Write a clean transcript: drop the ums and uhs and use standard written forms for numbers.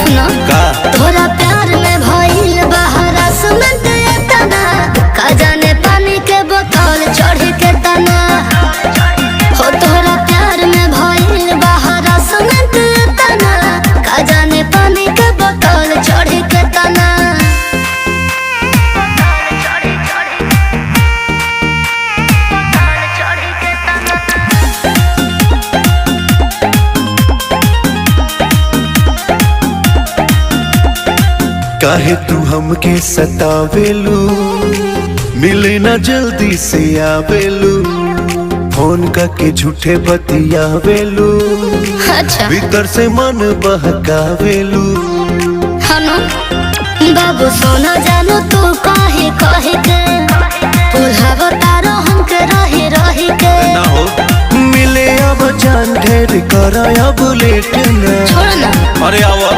सुनो का तोरा प्यार में भइल बहरा सुनत तना का जाने पानी के बोतल चढ़ के तना हो तोरा प्यार में भइल बहरा सुनत तना का जाने पानी के बोतल चढ़ के तना काहे तू हमके सतावेलू, मिले ना जल्दी से आवेलू, फोन करके झूठे बतियावेलू, अच्छा भीतर से मन बहकावेलू। हनु बाबू सोना जानो तू काहे कहे के पुलाव तारो हमके रही रही के ना हो मिले अब जान ढेर कर अब लेट ना छोड़ ना अरे आवा